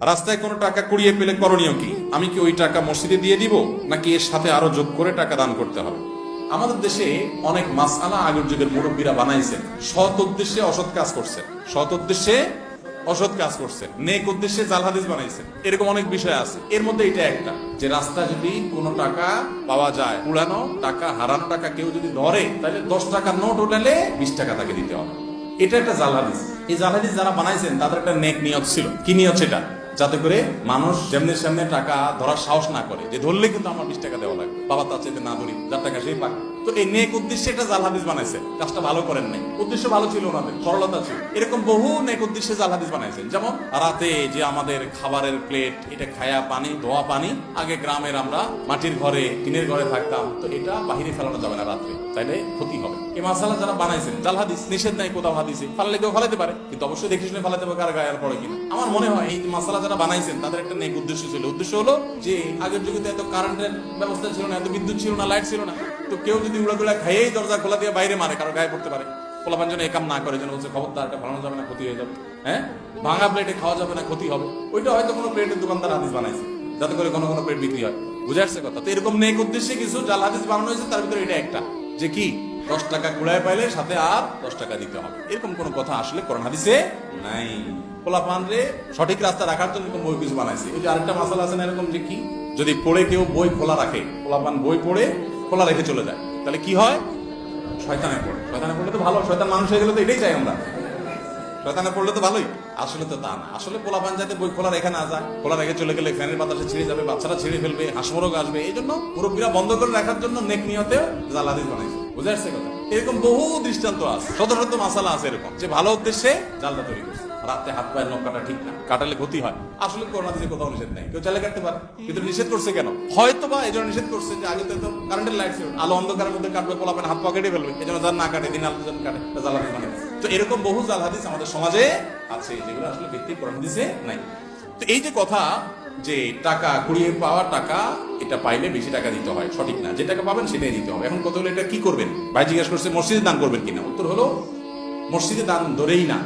রাস্তায় কোনো টাকা কুড়িয়ে পেলে করণীয় কি? আমি কি ওই টাকা মসজিদে দিয়ে দিব, নাকি এর সাথে আরো যোগ করে টাকা দান করতে হবে? আমাদের দেশে অনেক মাসআলা আগের যুগের মুরব্বীরা বানাইছেন, সৎ উদ্দেশ্যে অসৎ কাজ করছেন, সৎ উদ্দেশ্যে অসৎ কাজ করছেন, নেক উদ্দেশ্যে জাল হাদিস বানাইছেন। এরকম অনেক বিষয় আছে, এর মধ্যে এটা একটা, যে রাস্তা যদি কোনো টাকা পাওয়া যায়, উড়ানো টাকা, হারানো টাকা কেউ যদি ধরে, তাহলে 10 টাকার নোট উঠালে 20 টাকা তাকে দিতে হবে। এটা একটা জাল হাদিস। এই জাল হাদিস যারা বানাইছেন তাদের একটা নেক নিয়ত ছিল। কি নিয়ত সেটা? যাতে করে মানুষ যেমনি সামনে টাকা ধরার সাহস না করে, যে ধরলে কিন্তু আমার 20 টাকা দেওয়া লাগবে, বাবা তার চাইতে না ধরি, যার টাকা সেই পাক। তো এই নেক উদ্দেশ্যে এটা জাল হাদিস বানাইছে, কাজটা ভালো করেন নাই, উদ্দেশ্য ভালো ছিল ওনাদের, সরলতা ছিল। এরকম বহু নেক উদ্দেশ্যে জাল হাদিস বানাইছেন। যেমন রাতে যে আমাদের খাবারের প্লেট, এটা খায়া পানি, ধোয়া পানি, আগে গ্রামের আমরা মাটির ঘরে, টিনের ঘরে থাকতাম, তো এটা বাহিরে ফেলানো যাবে না রাত্রে, তাইলে ক্ষতি হবে। এই মাসালা যারা বানাইছেন, জাল হাদিস, নিষেধ নাই কোথাও হাদিসে, ফালালে কেউ ফালাতে পারে, কিন্তু অবশ্যই দেখে শুনে ফালাতে হবে, কার গায়ে আর পড়ে কিনা। আমার মনে হয় এই মাসালা যারা বানাইছেন তাদের একটা নেক উদ্দেশ্য ছিল। উদ্দেশ্য হলো যে আগের যুগে তো এত কারেন্টের ব্যবস্থা ছিল না, এত বিদ্যুৎ ছিল না, লাইট ছিল না, তো কেউ যদি উড়াগুলা খাইয়েই দরজা খোলা দিয়ে বাইরে মারে, কারো গায়ে পড়তে পারে, পোলাপান যেন একাম না করে, যেন বলছে খবরদার এটা ফালানো যাবে না, ক্ষতি হয়ে যাবে, হ্যাঁ, ভাঙা প্লেটে খাওয়া যাবে না, ক্ষতি হবে। ওইটা হয়তো কোনো প্লেটের দোকানদার হাদিস বানাইছে, যাতে করে কোনো কোনো প্লেট বিক্রি হয়। বুঝে আসছে কথা? তো এরকম নেক উদ্দেশ্যে কিছু জাল হাদিস বানানো হয়েছে, তার ভিতরে এটা একটা, যে কি 10 টাকা কুড়ায় পাইলে সাথে আর 10 টাকা দিতে হবে। এরকম কোনো কথা আসলে কোরআন হাদিসে নাই। পোলাপান রে সঠিক রাস্তা রাখার জন্য এরকম বই কিছু বানাইছে। ওই যে আরেকটা মাসালা আছে না এরকম, যে কি যদি পড়ে কেউ বই খোলা রাখে, পোলাপান বই পড়ে খোলা রেখে চলে যায়, তাহলে কি হয়? শয়তানে পড়ে। শয়তানে পড়লে তো ভালো, শয়তান মানুষ হয়ে গেলে তো এটাই চাই আমরা, শয়তানে পড়লে তো ভালোই। আসলে তো তা না, আসলে পোলাপান যাতে বই খোলা রেখে না যায়, খোলা রেখে চলে গেলে ফ্যানের বাতাসে ছিঁড়ে যাবে, বাচ্চারা ছিঁড়ে ফেলবে, হাঁসমরগ আসবে, এই জন্য মুরব্বীরা বন্ধ করে রাখার জন্য নেক নিয়তে জাল হাদিস বানাইছে। বুঝে আসছে কথা? এরকম বহু দৃষ্টান্ত আছে, শত শত মাসালা আছে এরকম, যে ভালো উদ্দেশ্যে জালটা তৈরি করছে। রাতে হাত পায়ের নখ কাটা ঠিক না, কাটালে ক্ষতি হয়। আসলে করোনা দিতে কোথাও নিষেধ নেই, কেউ চাইলে কাটতে পারে, কিন্তু নিষেধ করছে কেন? হয়তো বা এই জন্য নিষেধ করছে যে আগে তো কারেন্টের লাইট ছিল, আলো অন্ধকারের মধ্যে কাটবে, পোলাপেন হাত পা কেটে ফেলবে, এই জন্য যার না কাটে, দিন আলো জন কাটে, জাল হাদিস মানে। তো এরকম বহু জাল হাদিস আমাদের সমাজে আছে, যেগুলো আসলে ভিত্তিক কোরআন হাদিসে নাই। তো এই যে কথা, যে টাকা কুড়িয়ে পাওয়া টাকা, এটা পাইলে বেশি টাকা দিতে হয়, সঠিক না। যে টাকা পাবেন সেটাই দিতে হবে। এখন কথা হলো এটা কি করবেন? ভাই জিজ্ঞেস করছে মসজিদে দান করবেন কিনা। উত্তর হলো মসজিদে দান ধরেই না।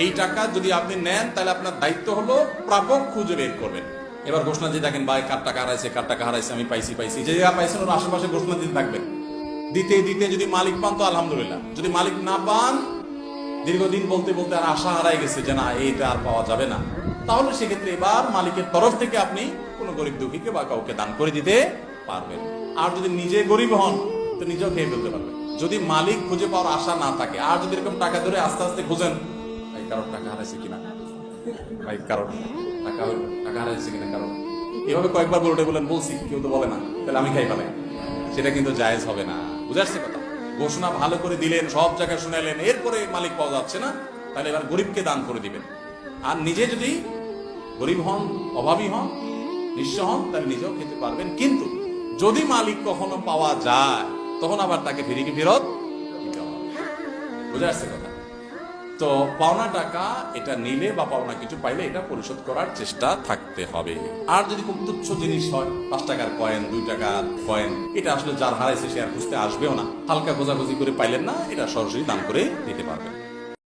এই টাকা যদি আপনি নেন, তাহলে আপনার দায়িত্ব হলো প্রাপক খুঁজে বের করবেন। এবার ঘোষণা দিয়ে দেখেন, ভাই কার টাকা হারাইছে, কার টাকা হারাইছে, আমি পাইছি পাইছি, যে জায়গা পাইছেন ওর আশেপাশে ঘোষণা দিতে থাকবেন। দিতে দিতে যদি মালিক পান তো আলহামদুলিল্লাহ, যদি মালিক না পান, দীর্ঘদিন বলতে বলতে আর আশা হারাই গেছে যে না এইটা আর পাওয়া যাবে না, তাহলে সেক্ষেত্রে এবার মালিকের তরফ থেকে আপনি কোনো গরিব দুঃখীকে বা কাউকে দান করে দিতে পারবেন। আর যদি নিজে গরিব হন, তো নিজেও খেয়ে ফেলতে পারবেন। যদি মালিক খুঁজে পাওয়ার আশা না থাকে, আর যদি এরকম টাকা ধরে আস্তে আস্তে খুঁজেন, ভাই কারোর টাকা হারাইছে কিনা, ভাই কারোর টাকা হারাইছে কিনা, কারণ এভাবে কয়েকবার বলে বলেন, বলছি কেউ তো বলে না, তাহলে আমি খাই ফেলাই, সেটা কিন্তু জায়েজ হবে না। বুঝে আসছে কথা? ঘোষণা ভালো করে দিলেন, সব জায়গায় শুনাইলেন, এরপরে মালিক পাওয়া যাচ্ছে না, তাহলে এবার গরিবকে দান করে দিবেন। আর নিজে যদি গরিব হন, অভাবী হন, নিঃস্ব হন, তাহলে নিজেও খেতে পারবেন। কিন্তু যদি মালিক কখনো পাওয়া যায়, তখন আবার তাকে ফেরত দিতে হবে। বুঝে আসছে কথা? তো পাওনা টাকা এটা নিলে বা পাওনা কিছু পাইলে এটা পরিশোধ করার চেষ্টা থাকতে হবে। আর যদি খুব তুচ্ছ জিনিস হয়, 5 টাকার কয়েন, 2 টাকার কয়েন, এটা আসলে যার হারাইছে সে আর খুঁজতে আসবেও না, হালকা খোঁজাখুঁজি করে পাইলেন না, এটা সরাসরি দান করে দিতে পারবেন।